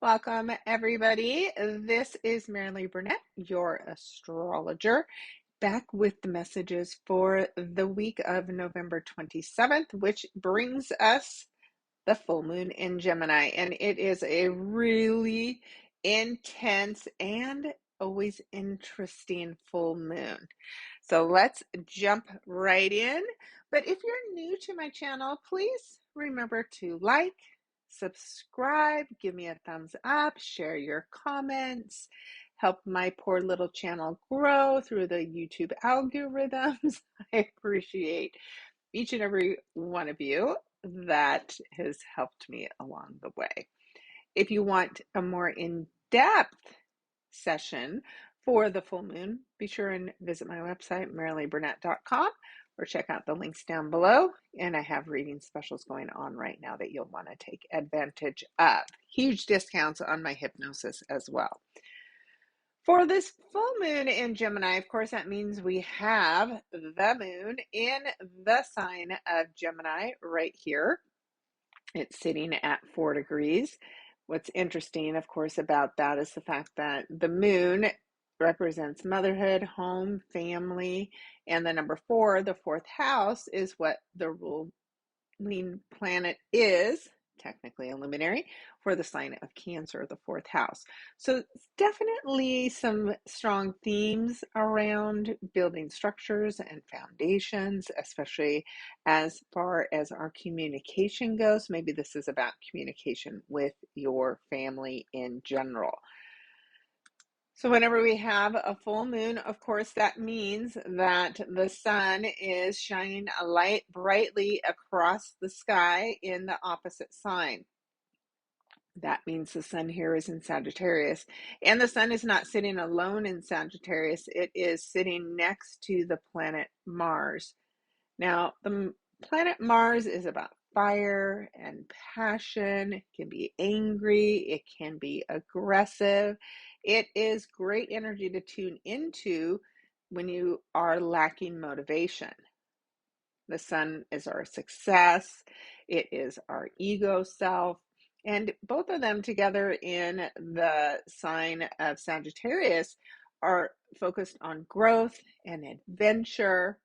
Welcome, everybody. This is Marilee Burnett, your astrologer, back with the messages for the week of November 27th, which brings us the full moon in Gemini. And it is a really intense and always interesting full moon. So let's jump right in. But if you're new to my channel, please remember to like, subscribe, give me a thumbs up, share your comments, help my poor little channel grow through the YouTube algorithms. I appreciate each and every one of you that has helped me along the way. If you want a more in-depth session for the full moon, be sure and visit my website, marileeburnett.com, or check out the links down below. And I have reading specials going on right now that you'll want to take advantage of. Huge discounts on my hypnosis as well. For this full moon in Gemini, of course, that means we have the moon in the sign of Gemini right here. It's sitting at 4 degrees. What's interesting, of course, about that is the fact that the moon represents motherhood, home, family, and the number 4, the fourth house, is what the ruling planet is, technically a luminary, for the sign of Cancer, the fourth house. So definitely some strong themes around building structures and foundations, especially as far as our communication goes. Maybe this is about communication with your family in general. So whenever we have a full moon, of course, that means that the sun is shining a light brightly across the sky in the opposite sign. That means the sun here is in Sagittarius. And the sun is not sitting alone in Sagittarius. It is sitting next to the planet Mars. Now, the planet Mars is about fire and passion. It can be angry. It can be aggressive. It is great energy to tune into when you are lacking motivation. The sun is our success. It is our ego self. And both of them together in the sign of Sagittarius are focused on growth and adventure,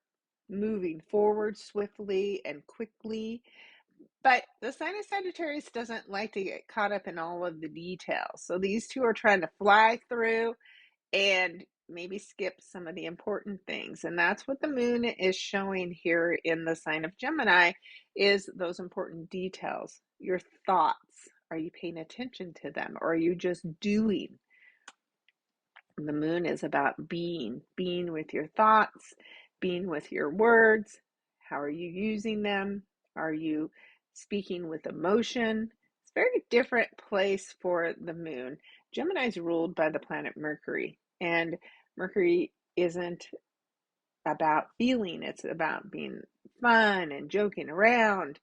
moving forward swiftly and quickly. But the sign of Sagittarius doesn't like to get caught up in all of the details. So these two are trying to fly through and maybe skip some of the important things. And that's what the moon is showing here in the sign of Gemini, is those important details. Your thoughts. Are you paying attention to them? Or are you just doing? The moon is about being with your thoughts, being with your words. How are you using them? Are you speaking with emotion? It's a very different place for the moon. Gemini is ruled by the planet Mercury, and Mercury isn't about feeling, it's about being fun and joking around.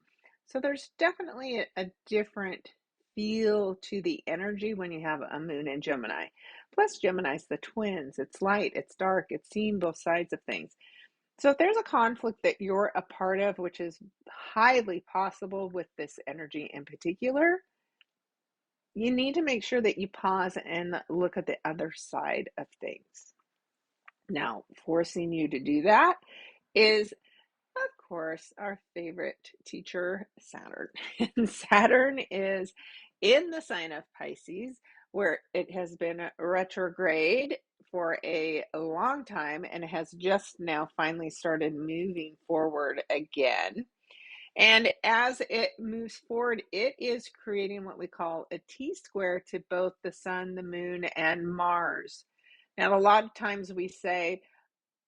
So there's definitely a different feel to the energy when you have a moon in Gemini. Plus, Gemini's the twins. It's light, it's dark, it's seeing both sides of things. So if there's a conflict that you're a part of, which is highly possible with this energy in particular, you need to make sure that you pause and look at the other side of things. Now, forcing you to do that is, of course, our favorite teacher, Saturn. And Saturn is in the sign of Pisces, where it has been retrograde for a long time and has just now finally started moving forward again. And as it moves forward, it is creating what we call a T-square to both the sun, the moon, and Mars. Now, a lot of times we say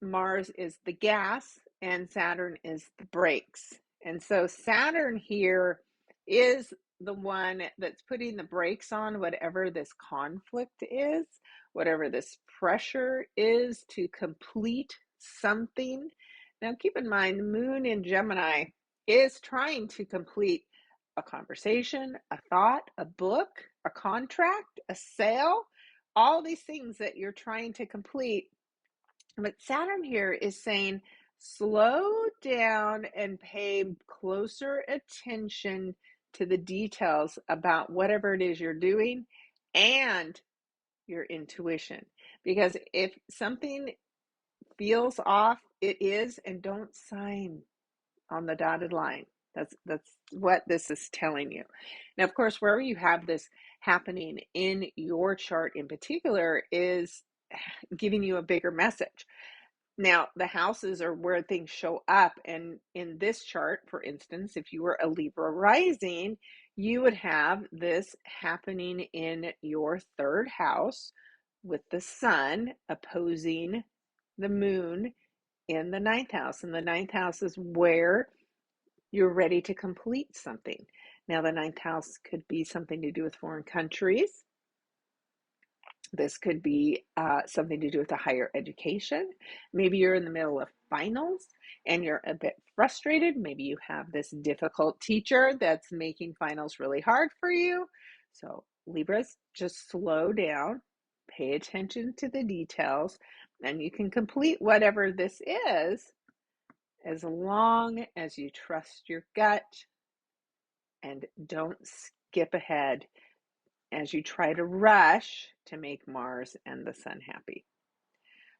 Mars is the gas and Saturn is the brakes. And so Saturn here is the one that's putting the brakes on whatever this conflict is, whatever this pressure is to complete something. Now, keep in mind, the moon in Gemini is trying to complete a conversation, a thought, a book, a contract, a sale, all these things that you're trying to complete. But Saturn here is saying, slow down and pay closer attention to the details about whatever it is you're doing and your intuition. Because if something feels off, it is, and don't sign on the dotted line. That's what this is telling you. Now, of course, wherever you have this happening in your chart in particular is giving you a bigger message. Now, the houses are where things show up. And in this chart, for instance, if you were a Libra rising, you would have this happening in your third house with the sun opposing the moon in the ninth house. And the ninth house is where you're ready to complete something. Now, the ninth house could be something to do with foreign countries. This could be something to do with a higher education. Maybe you're in the middle of finals and you're a bit frustrated. Maybe you have this difficult teacher that's making finals really hard for you. So, Libras, just slow down, pay attention to the details, and you can complete whatever this is as long as you trust your gut and don't skip ahead as you try to rush to make Mars and the sun happy.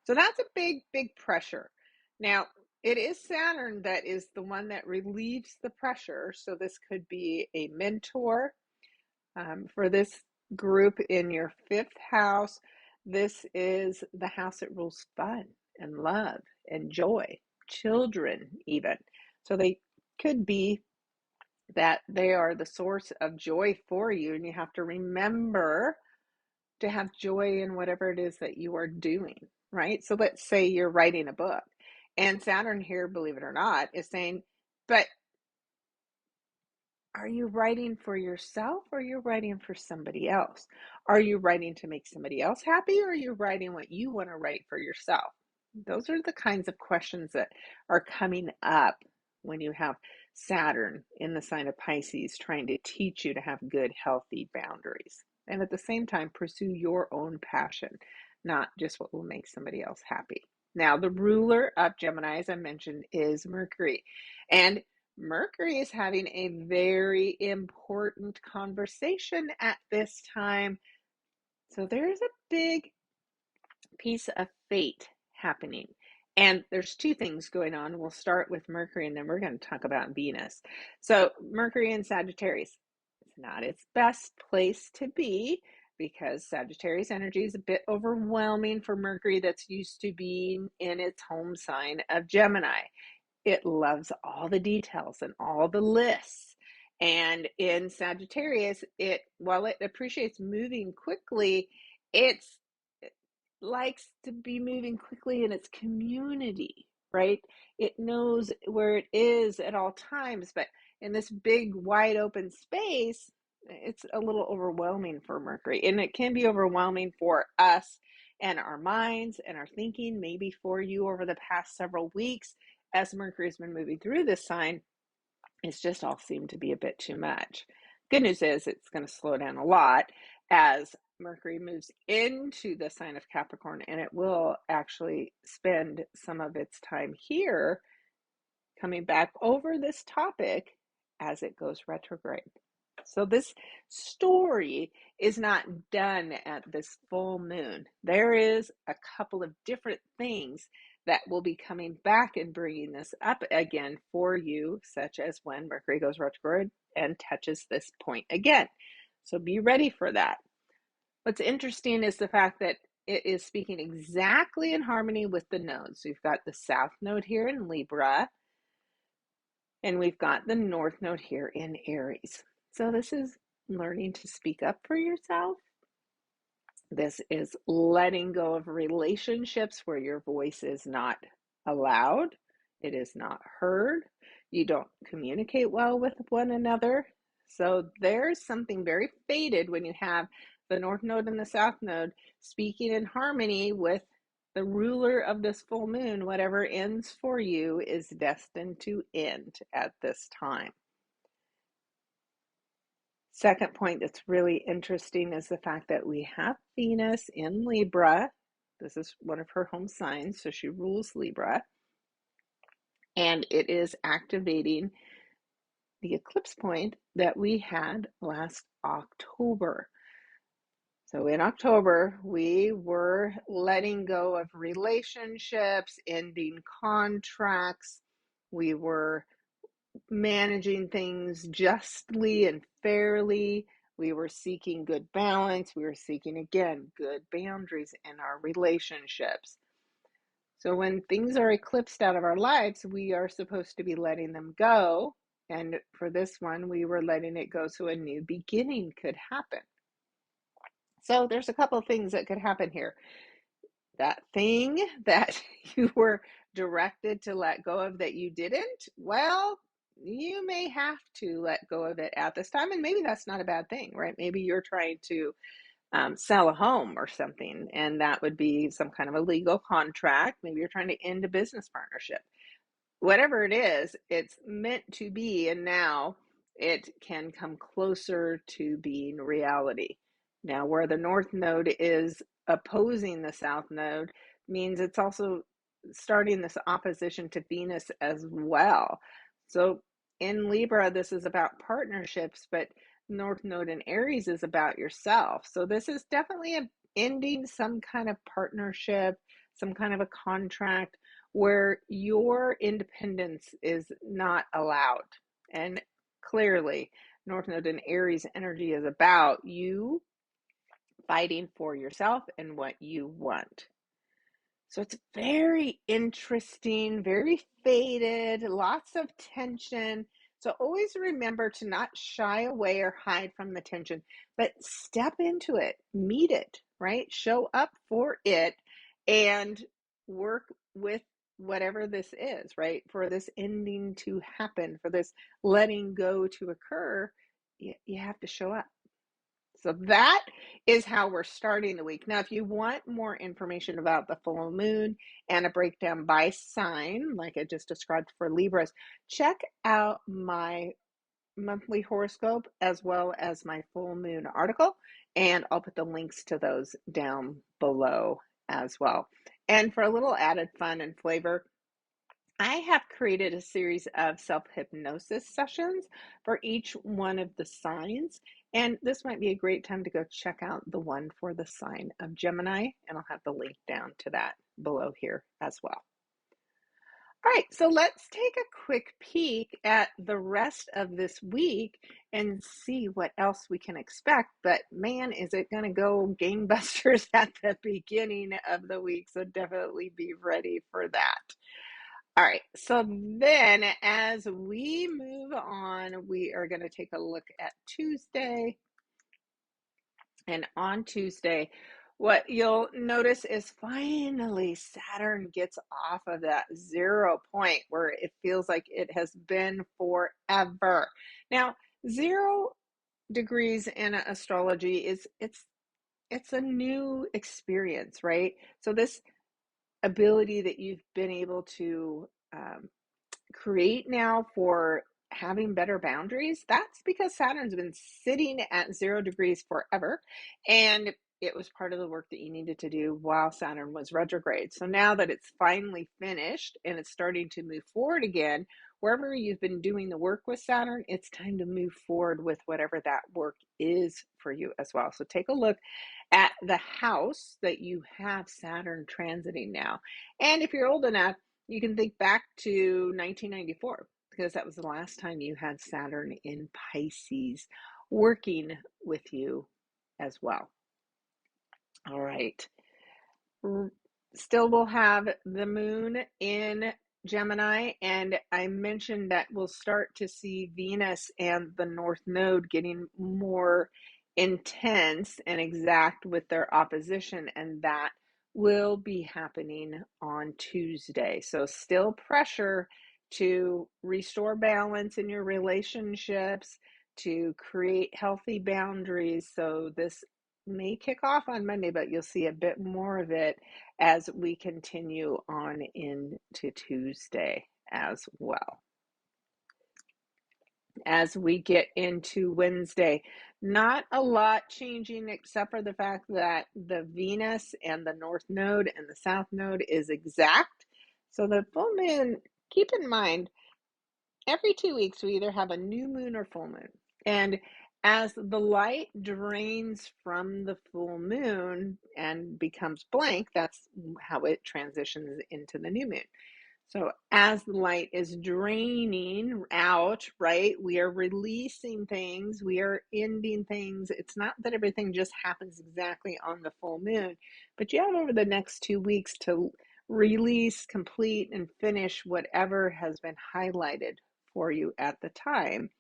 So that's a big, big pressure. Now, it is Saturn that is the one that relieves the pressure. So this could be a mentor for this group in your fifth house. This is the house that rules fun and love and joy, children even. So they could be that they are the source of joy for you, and you have to remember to have joy in whatever it is that you are doing, right? So let's say you're writing a book, and Saturn here, believe it or not, is saying, but are you writing for yourself or are you writing for somebody else? Are you writing to make somebody else happy or are you writing what you want to write for yourself? Those are the kinds of questions that are coming up when you have Saturn in the sign of Pisces trying to teach you to have good, healthy boundaries. And at the same time, pursue your own passion, not just what will make somebody else happy. Now, the ruler of Gemini, as I mentioned, is Mercury. And Mercury is having a very important conversation at this time. So there's a big piece of fate happening. And there's two things going on. We'll start with Mercury and then we're going to talk about Venus. So Mercury in Sagittarius, it's not its best place to be because Sagittarius energy is a bit overwhelming for Mercury that's used to being in its home sign of Gemini. It loves all the details and all the lists. And in Sagittarius, while it appreciates moving quickly, it likes to be moving quickly in its community, right? It knows where it is at all times, but in this big, wide open space, it's a little overwhelming for Mercury. And it can be overwhelming for us and our minds and our thinking, maybe for you over the past several weeks as Mercury's been moving through this sign. It's just all seemed to be a bit too much. Good news is it's going to slow down a lot as Mercury moves into the sign of Capricorn, and it will actually spend some of its time here coming back over this topic as it goes retrograde. So this story is not done at this full moon. There is a couple of different things that will be coming back and bringing this up again for you, such as when Mercury goes retrograde and touches this point again. So be ready for that. What's interesting is the fact that it is speaking exactly in harmony with the nodes. We've got the South node here in Libra, and we've got the North node here in Aries. So this is learning to speak up for yourself. This is letting go of relationships where your voice is not allowed, it is not heard, you don't communicate well with one another. So there's something very fated when you have the North node and the South node speaking in harmony with the ruler of this full moon. Whatever ends for you is destined to end at this time. Second point that's really interesting is the fact that we have Venus in Libra. This is one of her home signs, so she rules Libra. And it is activating the eclipse point that we had last October. So in October, we were letting go of relationships, ending contracts. We were managing things justly and fairly. We were seeking good balance. We were seeking, again, good boundaries in our relationships. So when things are eclipsed out of our lives, we are supposed to be letting them go. And for this one, we were letting it go so a new beginning could happen. So there's a couple of things that could happen here. That thing that you were directed to let go of that you didn't, well, you may have to let go of it at this time. And maybe that's not a bad thing, right? Maybe you're trying to sell a home or something, and that would be some kind of a legal contract. Maybe you're trying to end a business partnership. Whatever it is, it's meant to be, and now it can come closer to being reality. Now, where the North Node is opposing the South Node means it's also starting this opposition to Venus as well. So in Libra, this is about partnerships, but North Node in Aries is about yourself. So this is definitely ending some kind of partnership, some kind of a contract where your independence is not allowed. And clearly, North Node in Aries energy is about you fighting for yourself and what you want. So it's very interesting, very faded, lots of tension. So always remember to not shy away or hide from the tension, but step into it, meet it, right? Show up for it and work with whatever this is, right? For this ending to happen, for this letting go to occur, you have to show up. So that is how we're starting the week. Now, if you want more information about the full moon and a breakdown by sign, like I just described for Libras, check out my monthly horoscope as well as my full moon article, and I'll put the links to those down below as well. And for a little added fun and flavor, I have created a series of self-hypnosis sessions for each one of the signs, and this might be a great time to go check out the one for the sign of Gemini, and I'll have the link down to that below here as well. All right, so let's take a quick peek at the rest of this week and see what else we can expect. But man, is it going to go gangbusters at the beginning of the week, so definitely be ready for that. All right, so then as we move on, we are going to take a look at Tuesday. And on Tuesday, what you'll notice is finally Saturn gets off of that 0 point where it feels like it has been forever. Now, 0 degrees in astrology it's a new experience, right? So this ability that you've been able to create now for having better boundaries, that's because Saturn's been sitting at 0 degrees forever. And it was part of the work that you needed to do while Saturn was retrograde. So now that it's finally finished and it's starting to move forward again, wherever you've been doing the work with Saturn, it's time to move forward with whatever that work is for you as well. So take a look at the house that you have Saturn transiting now. And if you're old enough, you can think back to 1994 because that was the last time you had Saturn in Pisces working with you as well. All right. Still, we'll have the moon in Gemini, and I mentioned that we'll start to see Venus and the North Node getting more intense and exact with their opposition, and that will be happening on Tuesday. So still pressure to restore balance in your relationships, to create healthy boundaries. So this may kick off on Monday, but you'll see a bit more of it as we continue on into Tuesday as well. As we get into Wednesday, not a lot changing except for the fact that the Venus and the North Node and the South Node is exact. So the full moon, keep in mind, every 2 weeks we either have a new moon or full moon. And As the light drains from the full moon and becomes blank, that's how it transitions into the new moon. So as the light is draining out, right, we are releasing things, we are ending things. It's not that everything just happens exactly on the full moon, but you have over the next 2 weeks to release, complete, and finish whatever has been highlighted for you at the time.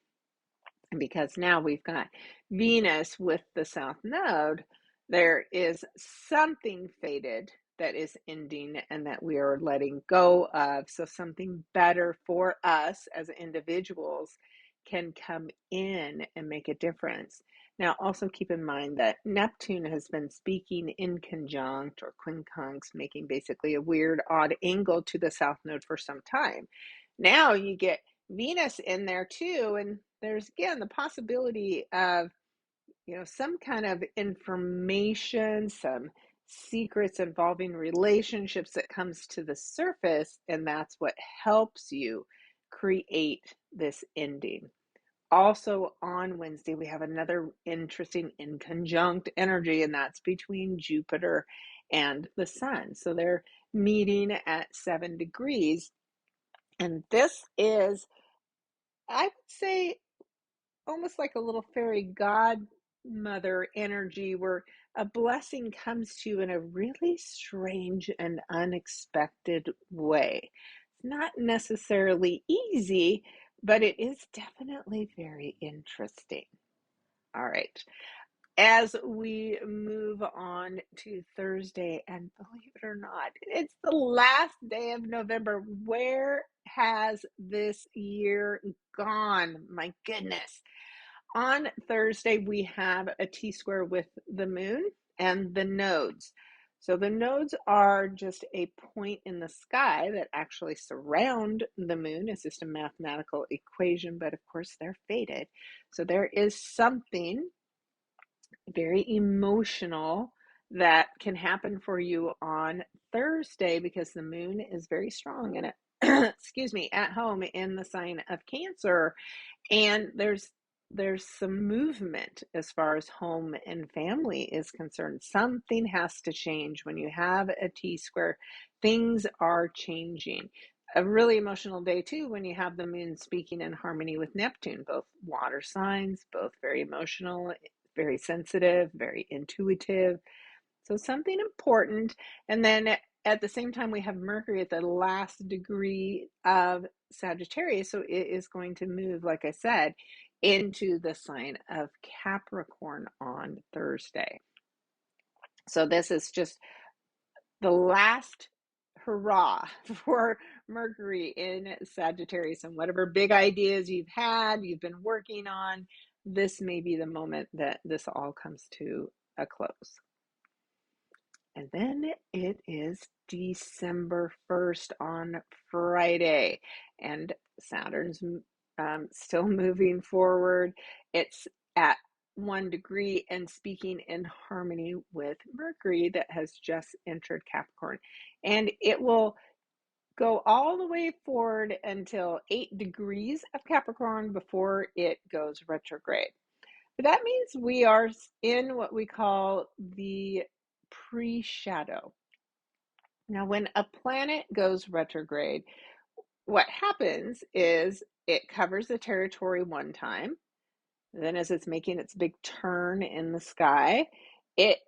And because now we've got Venus with the South Node, there is something fated that is ending and that we are letting go of. So something better for us as individuals can come in and make a difference. Now, also keep in mind that Neptune has been speaking in conjunct or quincunx, making basically a weird, odd angle to the South Node for some time. Now you get Venus in there too, and there's again the possibility of, some kind of information, some secrets involving relationships that comes to the surface, and that's what helps you create this ending. Also on Wednesday, we have another interesting in conjunct energy, and that's between Jupiter and the Sun. So they're meeting at 7 degrees. And this is, I would say, almost like a little fairy godmother energy where a blessing comes to you in a really strange and unexpected way. It's not necessarily easy, but it is definitely very interesting. All right. As we move on to Thursday, and believe it or not, it's the last day of November. Where has this year gone? My goodness. On Thursday, we have a T-square with the moon and the nodes. So the nodes are just a point in the sky that actually surround the moon. It's just a mathematical equation, but of course they're fated. So there is something very emotional that can happen for you on Thursday because the moon is very strong and excuse me, at home in the sign of Cancer, and there's some movement as far as home and family is concerned. Something has to change when you have a T-square. Things are changing. A really emotional day too when you have the moon speaking in harmony with Neptune, both water signs, both very emotional, very sensitive, very intuitive. So something important. And then at the same time, we have Mercury at the last degree of Sagittarius. So it is going to move, like I said, into the sign of Capricorn on Thursday. So this is just the last hurrah for Mercury in Sagittarius, and whatever big ideas you've had, you've been working on, this may be the moment that this all comes to a close. And then it is December 1st on Friday, and Saturn's still moving forward. It's at 1 degree and speaking in harmony with Mercury that has just entered Capricorn. And it will go all the way forward until 8 degrees of Capricorn before it goes retrograde. But that means we are in what we call the pre-shadow. Now, when a planet goes retrograde, what happens is it covers the territory one time. Then, as it's making its big turn in the sky, it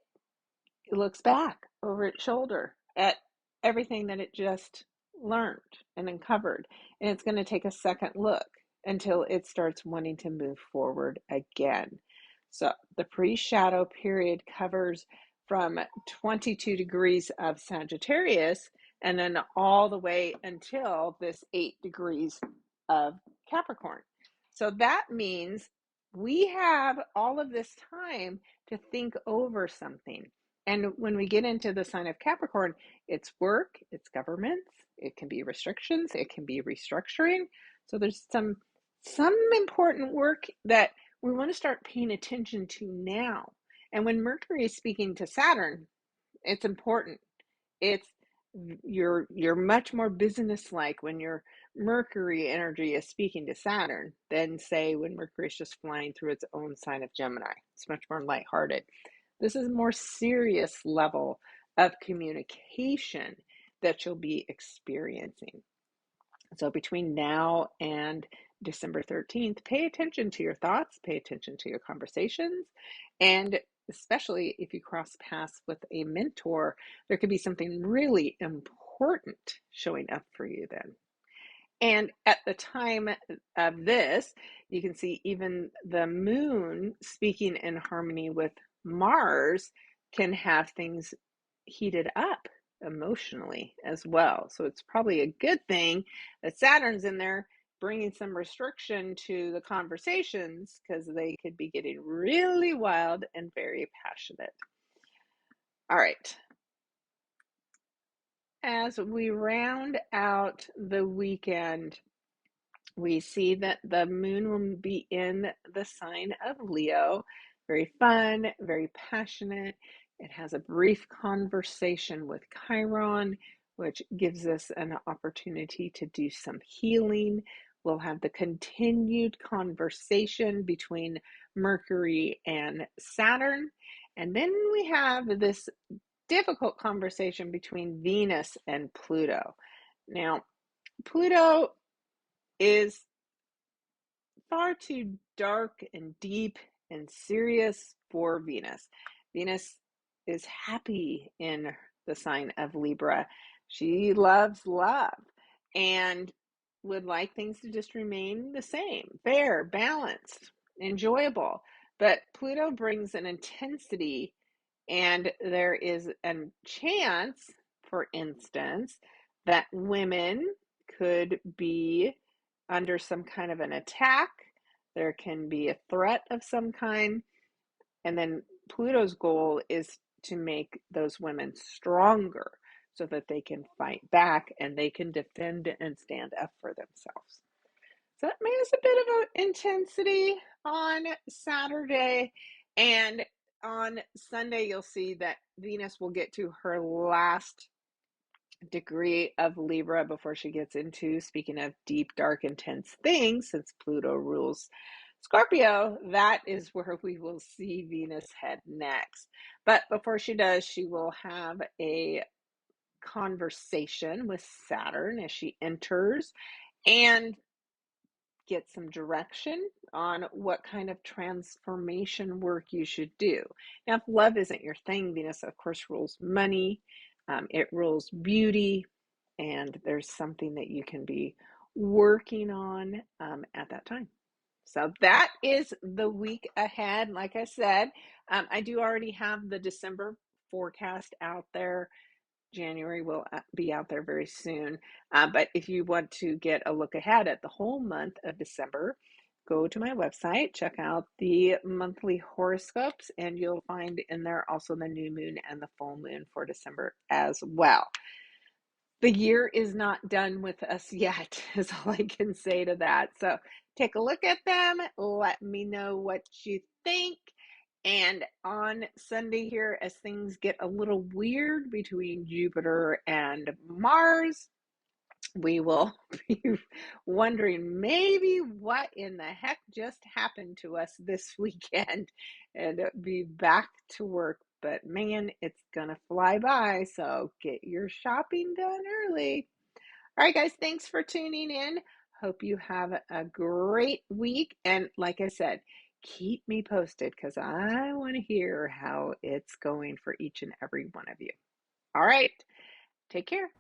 looks back over its shoulder at everything that it just learned and uncovered. And it's going to take a second look until it starts wanting to move forward again. So the pre-shadow period covers from 22 degrees of Sagittarius and then all the way until this 8 degrees of Capricorn. So that means we have all of this time to think over something. And when we get into the sign of Capricorn, it's work, it's governments, it can be restrictions, it can be restructuring. So there's some important work that we want to start paying attention to now. And when Mercury is speaking to Saturn, it's important. It's You're much more businesslike when your Mercury energy is speaking to Saturn than say when Mercury is just flying through its own sign of Gemini. It's much more lighthearted. This is a more serious level of communication that you'll be experiencing. So between now and December 13th, pay attention to your thoughts, pay attention to your conversations, and especially if you cross paths with a mentor, there could be something really important showing up for you then. And at the time of this, you can see even the moon speaking in harmony with Mars can have things heated up emotionally as well. So it's probably a good thing that Saturn's in there bringing some restriction to the conversations because they could be getting really wild and very passionate. All right. As we round out the weekend, we see that the moon will be in the sign of Leo. Very fun, very passionate. It has a brief conversation with Chiron, which gives us an opportunity to do some healing. We'll have the continued conversation between Mercury and Saturn. And then we have this difficult conversation between Venus and Pluto. Now, Pluto is far too dark and deep and serious for Venus. Venus is happy in the sign of Libra. She loves love and would like things to just remain the same, fair, balanced, enjoyable. But Pluto brings an intensity, and there is a chance, for instance, that women could be under some kind of an attack. There can be a threat of some kind. And then Pluto's goal is to make those women stronger so that they can fight back and they can defend and stand up for themselves. So that made us a bit of an intensity on Saturday. And on Sunday, you'll see that Venus will get to her last degree of Libra before she gets into, speaking of deep, dark, intense things, since Pluto rules Scorpio, that is where we will see Venus head next. But before she does, she will have a conversation with Saturn as she enters and get some direction on what kind of transformation work you should do. Now, if love isn't your thing, Venus, of course, rules money, it rules beauty, and there's something that you can be working on at that time. So that is the week ahead. Like I said, I do already have the December forecast out there. January will be out there very soon. But if you want to get a look ahead at the whole month of December, go to my website, check out the monthly horoscopes, and you'll find in there also the new moon and the full moon for December as well. The year is not done with us yet, is all I can say to that. So take a look at them. Let me know what you think. And on Sunday here, as things get a little weird between Jupiter and Mars, we will be wondering maybe what in the heck just happened to us this weekend and be back to work. But man, it's gonna fly by. So get your shopping done early. All right, guys, thanks for tuning in. Hope you have a great week. And like I said, keep me posted because I want to hear how it's going for each and every one of you. All right, take care.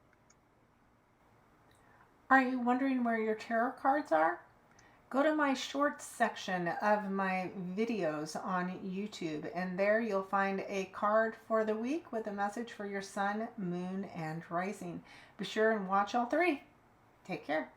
Are you wondering where your tarot cards are? Go to my shorts section of my videos on YouTube, and there you'll find a card for the week with a message for your sun, moon, and rising. Be sure and watch all three. Take care.